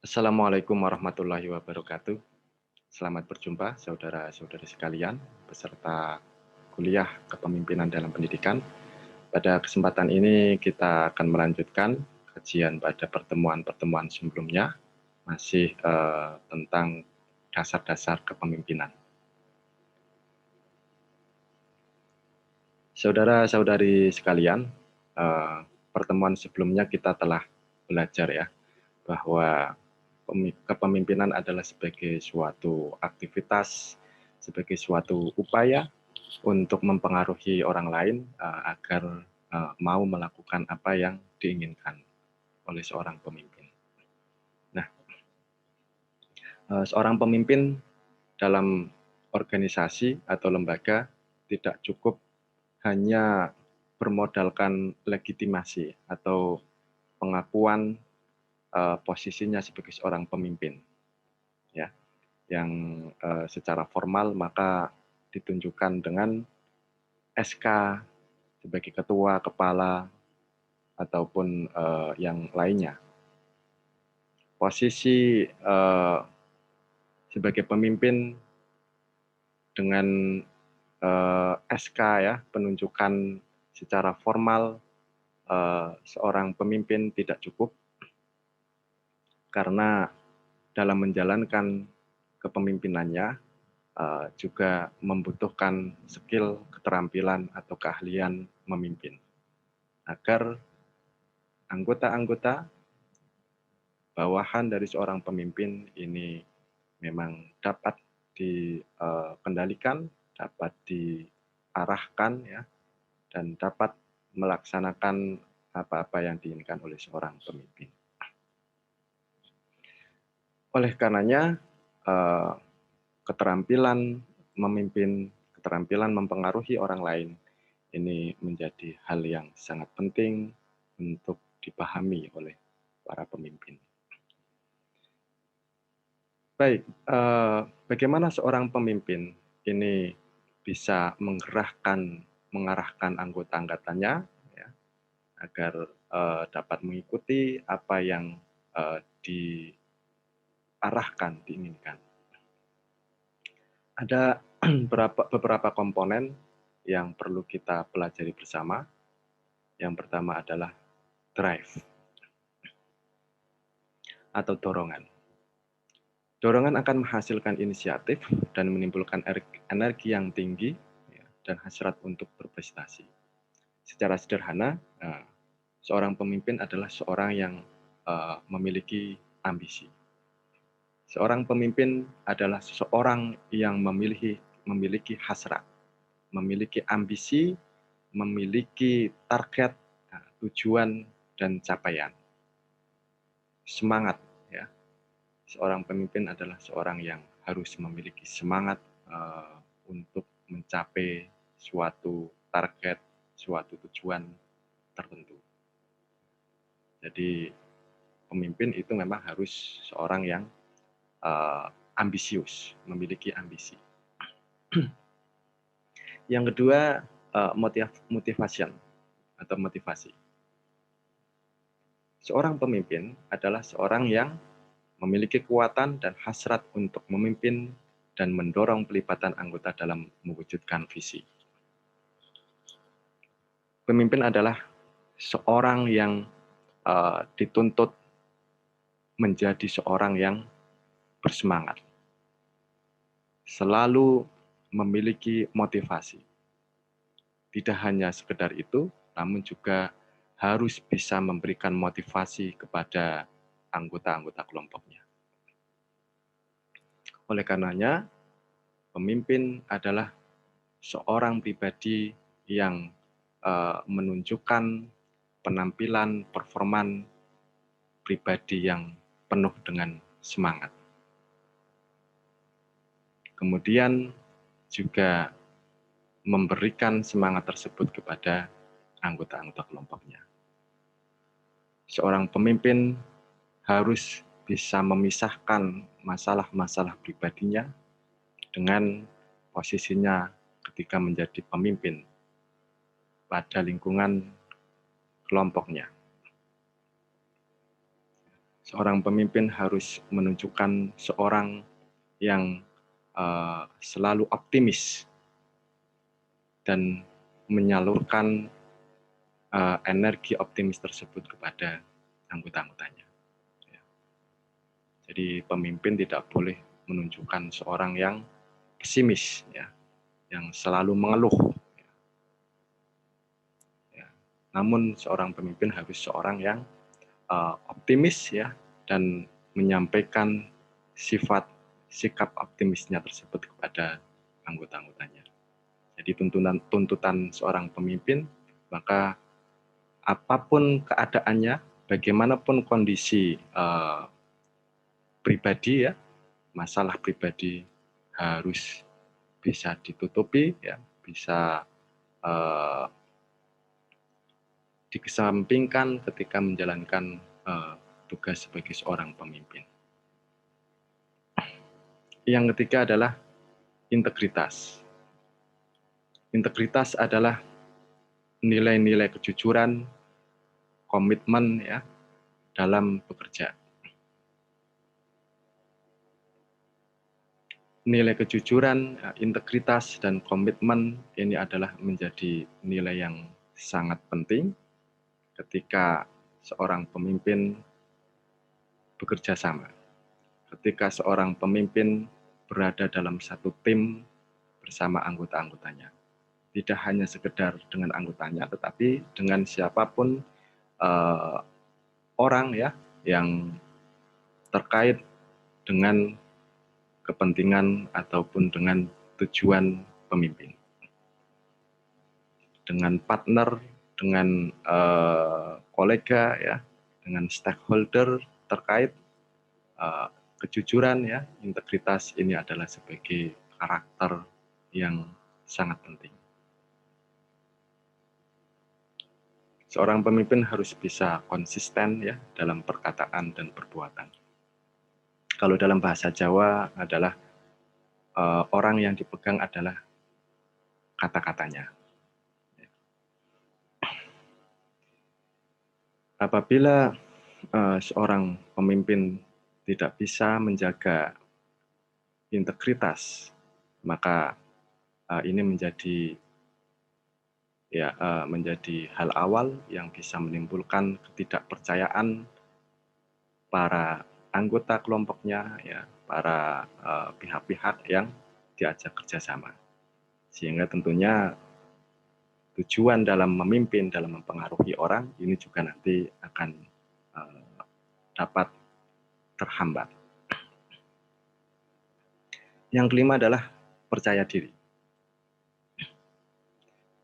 Assalamualaikum warahmatullahi wabarakatuh. Selamat berjumpa saudara-saudari sekalian peserta kuliah kepemimpinan dalam pendidikan. Pada kesempatan ini kita akan melanjutkan kajian pada pertemuan-pertemuan sebelumnya masih tentang dasar-dasar kepemimpinan. Saudara-saudari sekalian, pertemuan sebelumnya kita telah belajar ya bahwa kepemimpinan adalah sebagai suatu aktivitas, sebagai suatu upaya untuk mempengaruhi orang lain agar mau melakukan apa yang diinginkan oleh seorang pemimpin. Nah, seorang pemimpin dalam organisasi atau lembaga tidak cukup hanya bermodalkan legitimasi atau pengakuan posisinya sebagai seorang pemimpin, ya, yang secara formal maka ditunjukkan dengan SK sebagai ketua, kepala, ataupun yang lainnya. Posisi sebagai pemimpin dengan SK ya, penunjukan secara formal seorang pemimpin tidak cukup karena dalam menjalankan kepemimpinannya juga membutuhkan skill, keterampilan, atau keahlian memimpin agar anggota-anggota bawahan dari seorang pemimpin ini memang dapat dikendalikan, dapat diarahkan ya, dan dapat melaksanakan apa-apa yang diinginkan oleh seorang pemimpin. Oleh karenanya, keterampilan memimpin, keterampilan mempengaruhi orang lain ini menjadi hal yang sangat penting untuk dipahami oleh para pemimpin. Baik, bagaimana seorang pemimpin ini bisa mengarahkan anggota-anggotanya ya, agar dapat mengikuti apa yang diarahkan, diinginkan. Ada beberapa komponen yang perlu kita pelajari bersama. Yang pertama adalah drive atau dorongan. Dorongan akan menghasilkan inisiatif dan menimbulkan energi yang tinggi ya, dan hasrat untuk berprestasi. Secara sederhana, seorang pemimpin adalah seorang yang memiliki ambisi. Seorang pemimpin adalah seseorang yang memiliki hasrat, memiliki ambisi, memiliki target, tujuan, dan capaian. Semangat, ya. Seorang pemimpin adalah seorang yang harus memiliki semangat untuk mencapai suatu target, suatu tujuan tertentu. Jadi pemimpin itu memang harus seorang yang ambisius, memiliki ambisi. Yang kedua, motivation atau motivasi. Seorang pemimpin adalah seorang yang memiliki kekuatan dan hasrat untuk memimpin dan mendorong pelibatan anggota dalam mewujudkan visi. Pemimpin adalah seorang yang dituntut menjadi seorang yang bersemangat, selalu memiliki motivasi. Tidak hanya sekedar itu, namun juga harus bisa memberikan motivasi kepada anggota-anggota kelompoknya. Oleh karenanya, pemimpin adalah seorang pribadi yang menunjukkan penampilan, performan pribadi yang penuh dengan semangat. Kemudian juga memberikan semangat tersebut kepada anggota-anggota kelompoknya. Seorang pemimpin harus bisa memisahkan masalah-masalah pribadinya dengan posisinya ketika menjadi pemimpin pada lingkungan kelompoknya. Seorang pemimpin harus menunjukkan seorang yang selalu optimis dan menyalurkan energi optimis tersebut kepada anggota-anggotanya. Ya. Jadi pemimpin tidak boleh menunjukkan seorang yang pesimis, ya, yang selalu mengeluh. Ya. Namun seorang pemimpin harus seorang yang optimis, ya, dan menyampaikan sikap optimisnya tersebut kepada anggota-anggotanya. Jadi tuntutan seorang pemimpin, maka apapun keadaannya, bagaimanapun kondisi pribadi, ya, masalah pribadi harus bisa ditutupi, ya, bisa uh, dikesampingkan ketika menjalankan tugas sebagai seorang pemimpin. Yang ketiga adalah integritas. Integritas adalah nilai-nilai kejujuran, komitmen, ya, dalam bekerja. Nilai kejujuran, integritas, dan komitmen ini adalah menjadi nilai yang sangat penting ketika seorang pemimpin bekerja sama. Ketika seorang pemimpin berada dalam satu tim bersama anggota-anggotanya. Tidak hanya sekedar dengan anggotanya, tetapi dengan siapapun orang, ya, yang terkait dengan kepentingan ataupun dengan tujuan pemimpin. Dengan partner, dengan kolega, ya, dengan stakeholder terkait, kejujuran, ya, integritas ini adalah sebagai karakter yang sangat penting. Seorang pemimpin harus bisa konsisten, ya, dalam perkataan dan perbuatan. Kalau dalam bahasa Jawa adalah orang yang dipegang adalah kata-katanya. Apabila seorang pemimpin tidak bisa menjaga integritas, maka ini menjadi hal awal yang bisa menimbulkan ketidakpercayaan para anggota kelompoknya, ya, para pihak-pihak yang diajak kerjasama. Sehingga tentunya tujuan dalam memimpin, dalam mempengaruhi orang, ini juga nanti akan dapat terhambat. Yang kelima adalah percaya diri.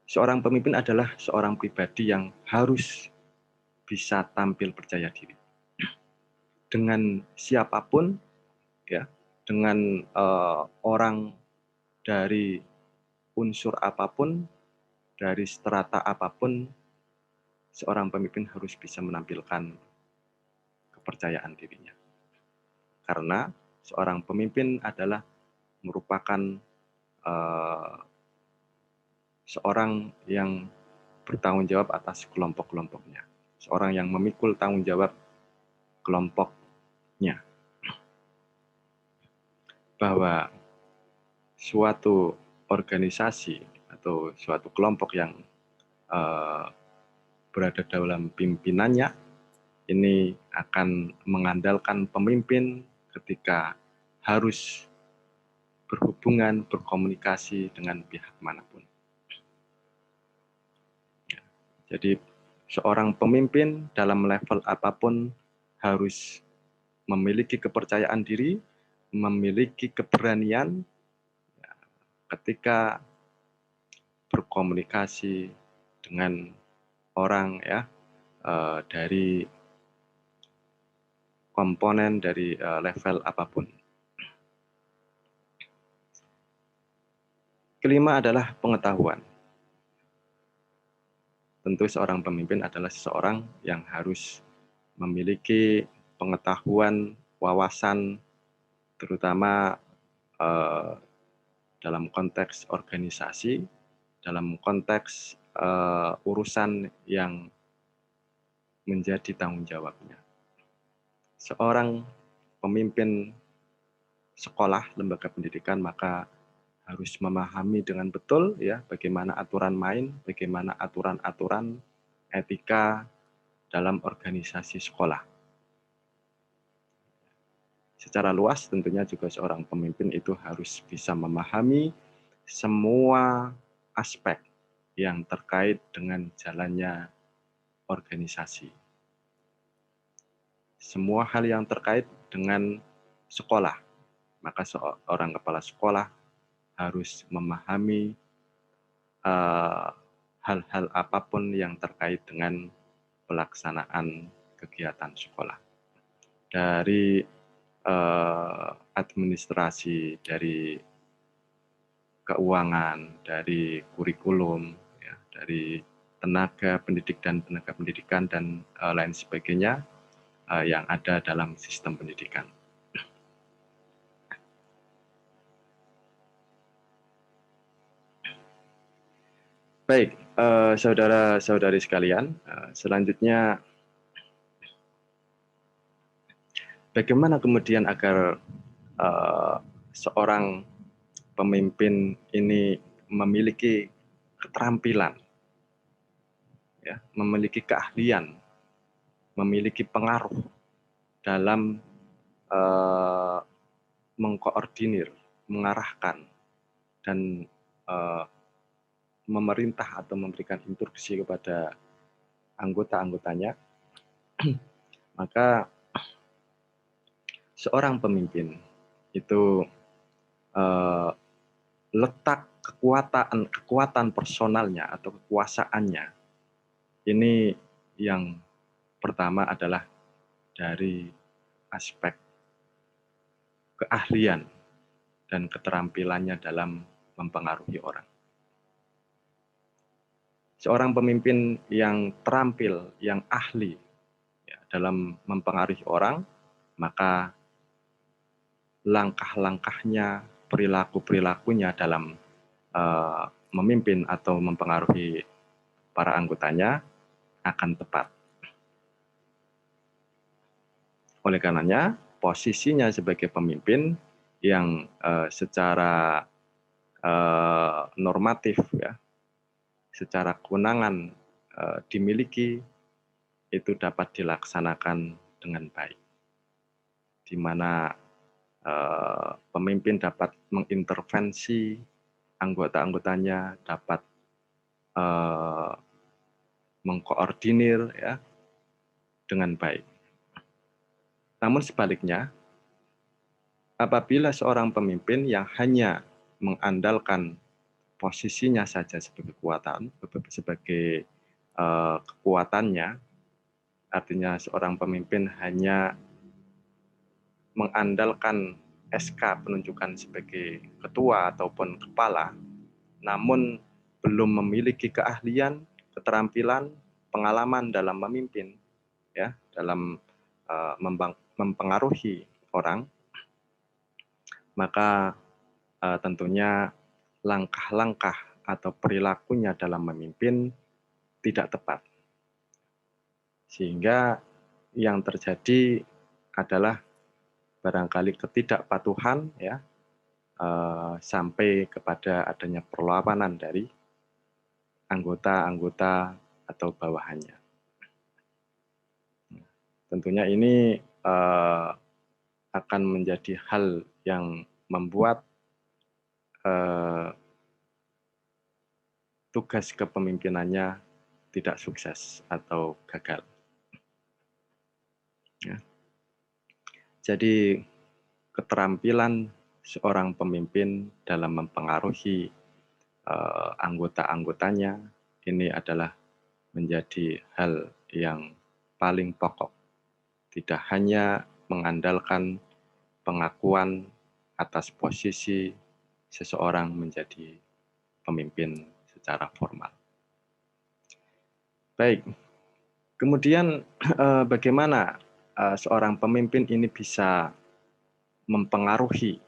Seorang pemimpin adalah seorang pribadi yang harus bisa tampil percaya diri. Dengan siapapun, ya, dengan orang dari unsur apapun, dari strata apapun, seorang pemimpin harus bisa menampilkan kepercayaan dirinya. Karena seorang pemimpin adalah merupakan seorang yang bertanggung jawab atas kelompok-kelompoknya. Seorang yang memikul tanggung jawab kelompoknya. Bahwa suatu organisasi atau suatu kelompok yang berada dalam pimpinannya ini akan mengandalkan pemimpin ketika harus berhubungan, berkomunikasi dengan pihak manapun. Jadi seorang pemimpin dalam level apapun harus memiliki kepercayaan diri, memiliki keberanian ketika berkomunikasi dengan orang, ya, dari komponen dari level apapun. Kelima adalah pengetahuan. Tentu seorang pemimpin adalah seseorang yang harus memiliki pengetahuan, wawasan, terutama dalam konteks organisasi, dalam konteks urusan yang menjadi tanggung jawabnya. seorang pemimpin sekolah, lembaga pendidikan, maka harus memahami dengan betul ya bagaimana aturan main, bagaimana aturan-aturan etika dalam organisasi sekolah. Secara luas tentunya juga seorang pemimpin itu harus bisa memahami semua aspek yang terkait dengan jalannya organisasi. Semua hal yang terkait dengan sekolah, maka seorang kepala sekolah harus memahami hal-hal apapun yang terkait dengan pelaksanaan kegiatan sekolah. Dari administrasi, dari keuangan, dari kurikulum, ya, dari tenaga pendidik dan tenaga pendidikan dan lain sebagainya yang ada dalam sistem pendidikan. Baik, saudara-saudari sekalian, selanjutnya bagaimana kemudian agar seorang pemimpin ini memiliki keterampilan, ya, memiliki keahlian, memiliki pengaruh dalam mengkoordinir, mengarahkan, dan memerintah atau memberikan instruksi kepada anggota-anggotanya, maka seorang pemimpin itu letak kekuatan personalnya atau kekuasaannya ini yang pertama adalah dari aspek keahlian dan keterampilannya dalam mempengaruhi orang. Seorang pemimpin yang terampil, yang ahli ya, dalam mempengaruhi orang, maka langkah-langkahnya, perilaku-perilakunya dalam memimpin atau mempengaruhi para anggotanya akan tepat. Oleh karenanya, posisinya sebagai pemimpin yang secara normatif, ya, secara kewenangan dimiliki, itu dapat dilaksanakan dengan baik, di mana pemimpin dapat mengintervensi anggota-anggotanya, dapat mengkoordinir ya dengan baik. Namun sebaliknya, apabila seorang pemimpin yang hanya mengandalkan posisinya saja sebagai kekuatannya, artinya seorang pemimpin hanya mengandalkan SK penunjukan sebagai ketua ataupun kepala, namun belum memiliki keahlian, keterampilan, pengalaman dalam memimpin, ya, dalam mempengaruhi orang, maka tentunya langkah-langkah atau perilakunya dalam memimpin tidak tepat. Sehingga yang terjadi adalah barangkali ketidakpatuhan, ya, sampai kepada adanya perlawanan dari anggota-anggota atau bawahannya. Tentunya ini akan menjadi hal yang membuat tugas kepemimpinannya tidak sukses atau gagal. Ya. Jadi keterampilan seorang pemimpin dalam mempengaruhi anggota-anggotanya ini adalah menjadi hal yang paling pokok. Tidak hanya mengandalkan pengakuan atas posisi seseorang menjadi pemimpin secara formal. Baik, kemudian bagaimana seorang pemimpin ini bisa mempengaruhi,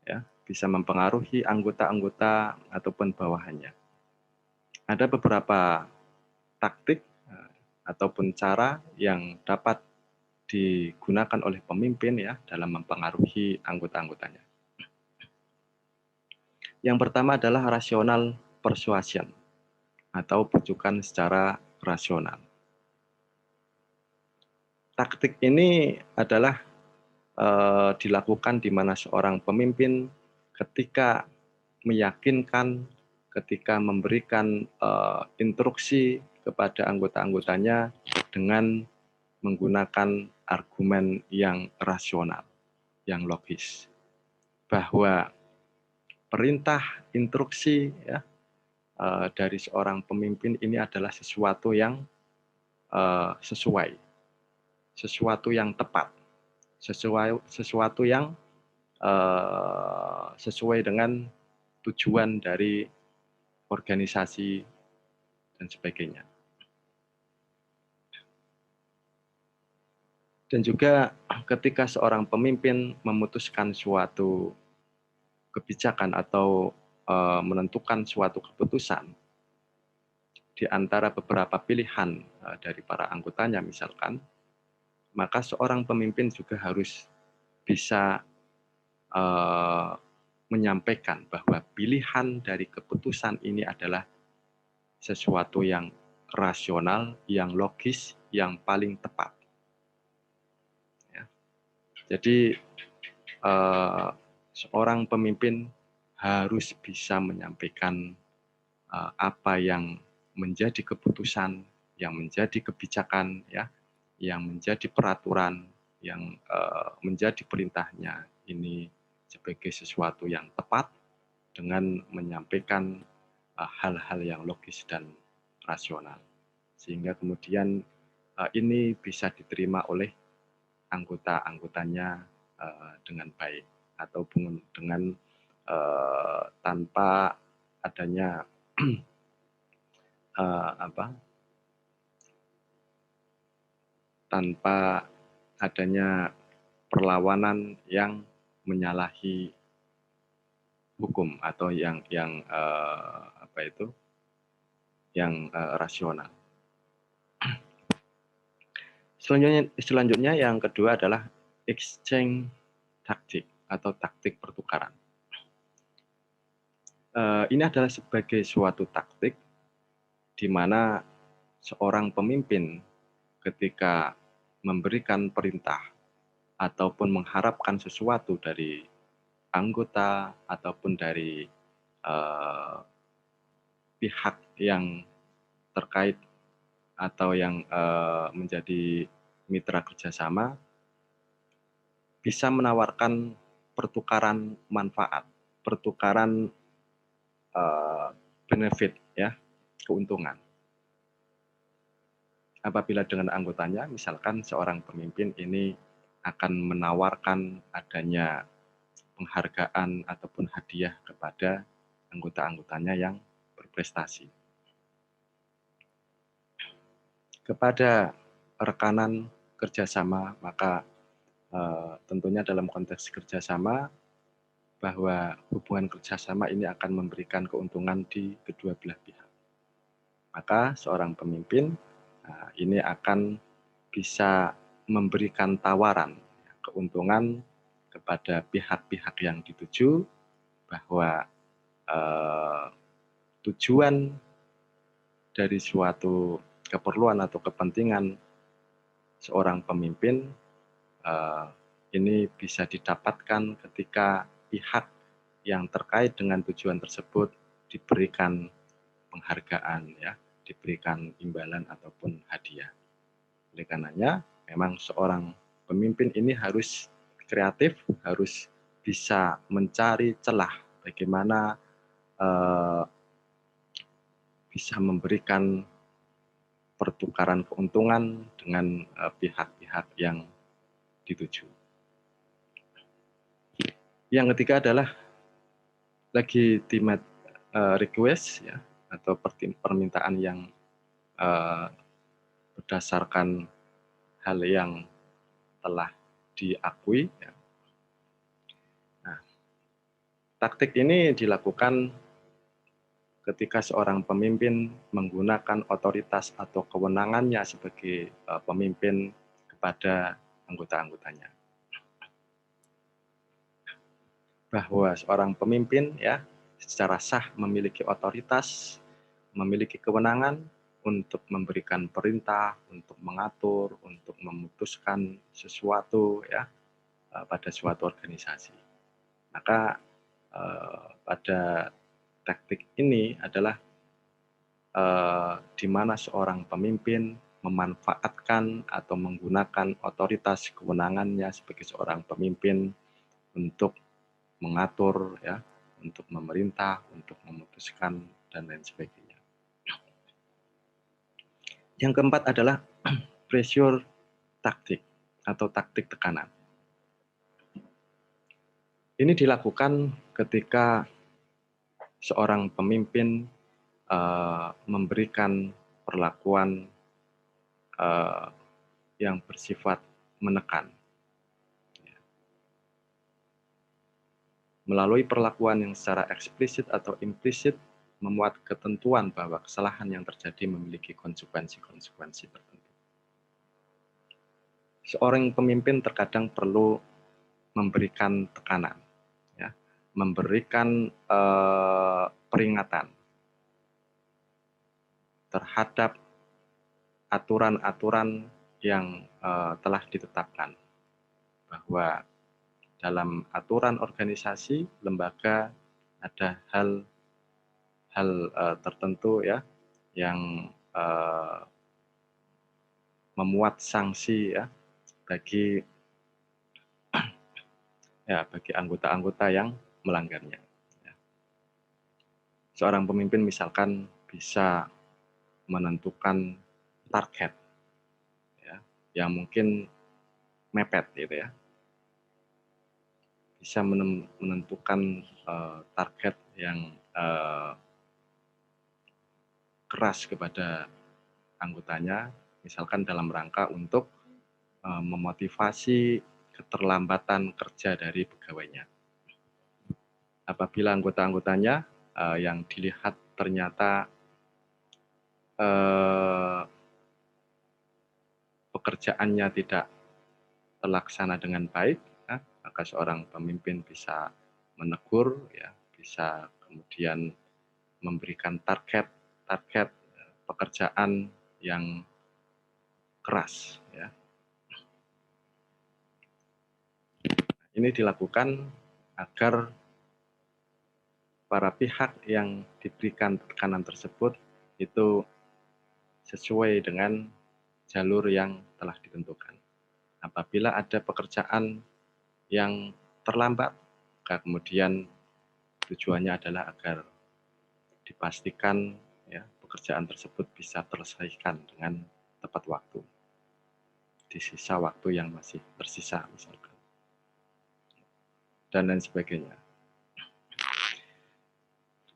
ya, bisa mempengaruhi anggota-anggota ataupun bawahannya. Ada beberapa taktik ataupun cara yang dapat digunakan oleh pemimpin ya dalam mempengaruhi anggota-anggotanya. Yang pertama adalah rational persuasion atau bujukan secara rasional. Taktik ini adalah dilakukan di mana seorang pemimpin ketika meyakinkan, ketika memberikan instruksi kepada anggota-anggotanya dengan menggunakan argumen yang rasional, yang logis, bahwa perintah, instruksi ya dari seorang pemimpin ini adalah sesuatu yang sesuai, sesuatu yang tepat, sesuatu yang sesuai dengan tujuan dari organisasi dan sebagainya. Dan juga ketika seorang pemimpin memutuskan suatu kebijakan atau menentukan suatu keputusan di antara beberapa pilihan dari para anggotanya misalkan, maka seorang pemimpin juga harus bisa menyampaikan bahwa pilihan dari keputusan ini adalah sesuatu yang rasional, yang logis, yang paling tepat. Ya. Jadi seorang pemimpin harus bisa menyampaikan apa yang menjadi keputusan, yang menjadi kebijakan, ya, yang menjadi peraturan, yang menjadi perintahnya ini sebagai sesuatu yang tepat dengan menyampaikan hal-hal yang logis dan rasional, sehingga kemudian ini bisa diterima oleh anggota-anggotanya dengan baik atau dengan tanpa adanya tanpa adanya perlawanan yang menyalahi hukum atau yang rasional. Selanjutnya yang kedua adalah exchange taktik atau taktik pertukaran. Ini adalah sebagai suatu taktik di mana seorang pemimpin ketika memberikan perintah ataupun mengharapkan sesuatu dari anggota ataupun dari pihak yang terkait atau yang menjadi mitra kerjasama, bisa menawarkan pertukaran manfaat, pertukaran benefit, ya, keuntungan. Apabila dengan anggotanya, misalkan seorang pemimpin ini akan menawarkan adanya penghargaan ataupun hadiah kepada anggota-anggotanya yang berprestasi. Kepada rekanan kerjasama, maka tentunya dalam konteks kerjasama, bahwa hubungan kerjasama ini akan memberikan keuntungan di kedua belah pihak. Maka seorang pemimpin ini akan bisa memberikan tawaran keuntungan kepada pihak-pihak yang dituju, bahwa tujuan dari suatu keperluan atau kepentingan seorang pemimpin ini bisa didapatkan ketika pihak yang terkait dengan tujuan tersebut diberikan penghargaan, ya, diberikan imbalan ataupun hadiah. Oleh karenanya, memang seorang pemimpin ini harus kreatif, harus bisa mencari celah bagaimana bisa memberikan pertukaran keuntungan dengan pihak-pihak yang dituju. Yang ketiga adalah legitimate request, ya, atau permintaan yang berdasarkan hal yang telah diakui. Ya. Nah, taktik ini dilakukan ketika seorang pemimpin menggunakan otoritas atau kewenangannya sebagai pemimpin kepada anggota-anggotanya. Bahwa seorang pemimpin ya secara sah memiliki otoritas, memiliki kewenangan untuk memberikan perintah, untuk mengatur, untuk memutuskan sesuatu ya pada suatu organisasi. Maka pada taktik ini adalah di mana seorang pemimpin memanfaatkan atau menggunakan otoritas kewenangannya sebagai seorang pemimpin untuk mengatur ya, untuk memerintah, untuk memutuskan dan lain sebagainya. Yang keempat adalah pressure taktik atau taktik tekanan. Ini dilakukan ketika seorang pemimpin memberikan perlakuan yang bersifat menekan. Melalui perlakuan yang secara eksplisit atau implisit memuat ketentuan bahwa kesalahan yang terjadi memiliki konsekuensi-konsekuensi tertentu. Seorang pemimpin terkadang perlu memberikan tekanan, ya, memberikan peringatan terhadap aturan-aturan yang telah ditetapkan, bahwa dalam aturan organisasi lembaga ada hal tertentu ya yang memuat sanksi ya bagi anggota-anggota yang melanggarnya. Ya. Seorang pemimpin misalkan bisa menentukan target ya, yang mungkin mepet gitu ya. Bisa menentukan target yang keras kepada anggotanya, misalkan dalam rangka untuk memotivasi keterlambatan kerja dari pegawainya. Apabila anggota-anggotanya yang dilihat ternyata pekerjaannya tidak terlaksana dengan baik, ya, maka seorang pemimpin bisa menegur, ya, bisa kemudian memberikan target pekerjaan yang keras. Ya. Ini dilakukan agar para pihak yang diberikan tekanan tersebut itu sesuai dengan jalur yang telah ditentukan. Apabila ada pekerjaan yang terlambat, maka kemudian tujuannya adalah agar dipastikan ya, pekerjaan tersebut bisa terselesaikan dengan tepat waktu, di sisa waktu yang masih tersisa misalkan, dan lain sebagainya.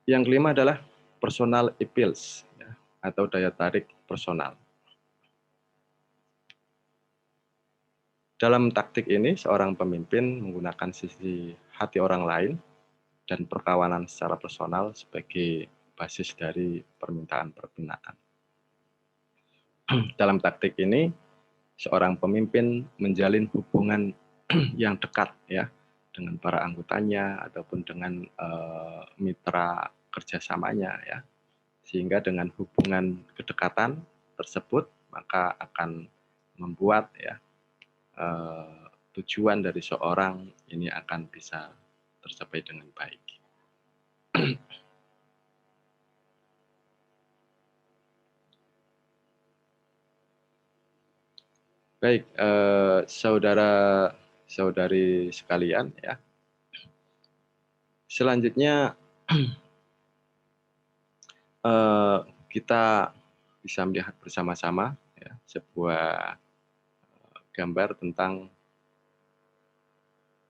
Yang kelima adalah personal appeals ya, atau daya tarik personal. Dalam taktik ini, seorang pemimpin menggunakan sisi hati orang lain dan perkawanan secara personal sebagai basis dari permintaan-permintaan. Dalam taktik ini, seorang pemimpin menjalin hubungan yang dekat ya dengan para anggotanya ataupun dengan mitra kerjasamanya ya, sehingga dengan hubungan kedekatan tersebut maka akan membuat ya tujuan dari seorang ini akan bisa tercapai dengan baik. Baik, saudara-saudari sekalian ya. Selanjutnya kita bisa melihat bersama-sama ya, sebuah gambar tentang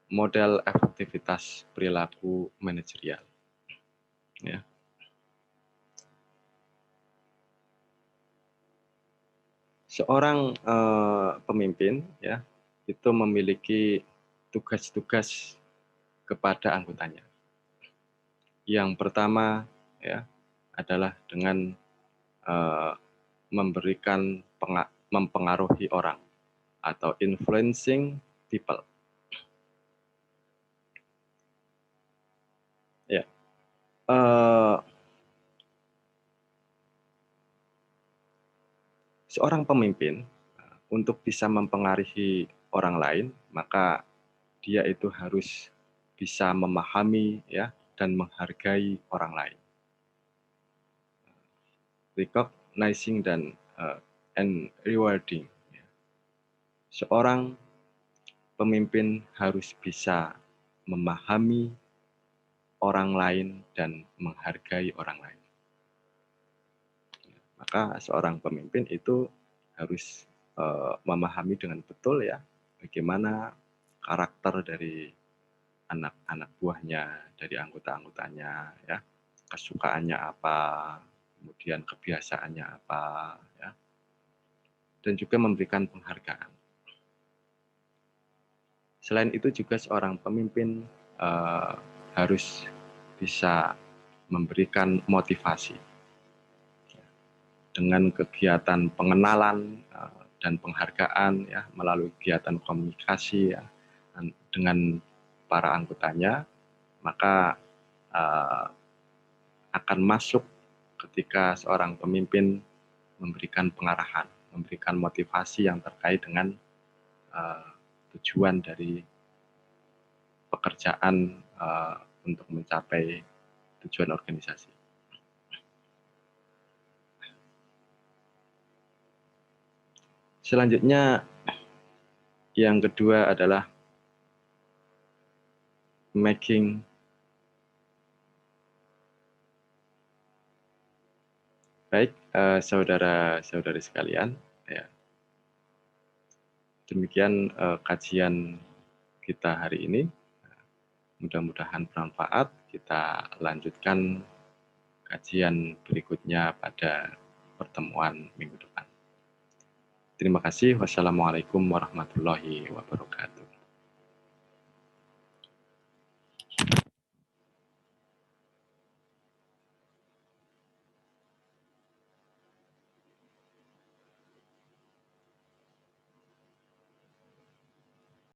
model efektivitas perilaku manajerial. Ya. Seorang pemimpin ya itu memiliki tugas-tugas kepada anggotanya. Yang pertama ya adalah dengan mempengaruhi orang atau influencing people. Ya, seorang pemimpin untuk bisa mempengaruhi orang lain, maka dia itu harus bisa memahami ya dan menghargai orang lain. Recognizing dan and rewarding. Seorang pemimpin harus bisa memahami orang lain dan menghargai orang lain. Maka seorang pemimpin itu harus memahami dengan betul ya bagaimana karakter dari anak-anak buahnya, dari anggota-anggotanya, ya, kesukaannya apa, kemudian kebiasaannya apa, ya, dan juga memberikan penghargaan. Selain itu juga seorang pemimpin harus bisa memberikan motivasi dengan kegiatan pengenalan dan penghargaan ya melalui kegiatan komunikasi ya dengan para anggotanya, maka akan masuk ketika seorang pemimpin memberikan pengarahan, memberikan motivasi yang terkait dengan tujuan dari pekerjaan untuk mencapai tujuan organisasi. Selanjutnya, yang kedua adalah making baik, saudara-saudari sekalian, ya. Demikian kajian kita hari ini. Mudah-mudahan bermanfaat. Kita lanjutkan kajian berikutnya pada pertemuan minggu depan. Terima kasih. Wassalamualaikum warahmatullahi wabarakatuh.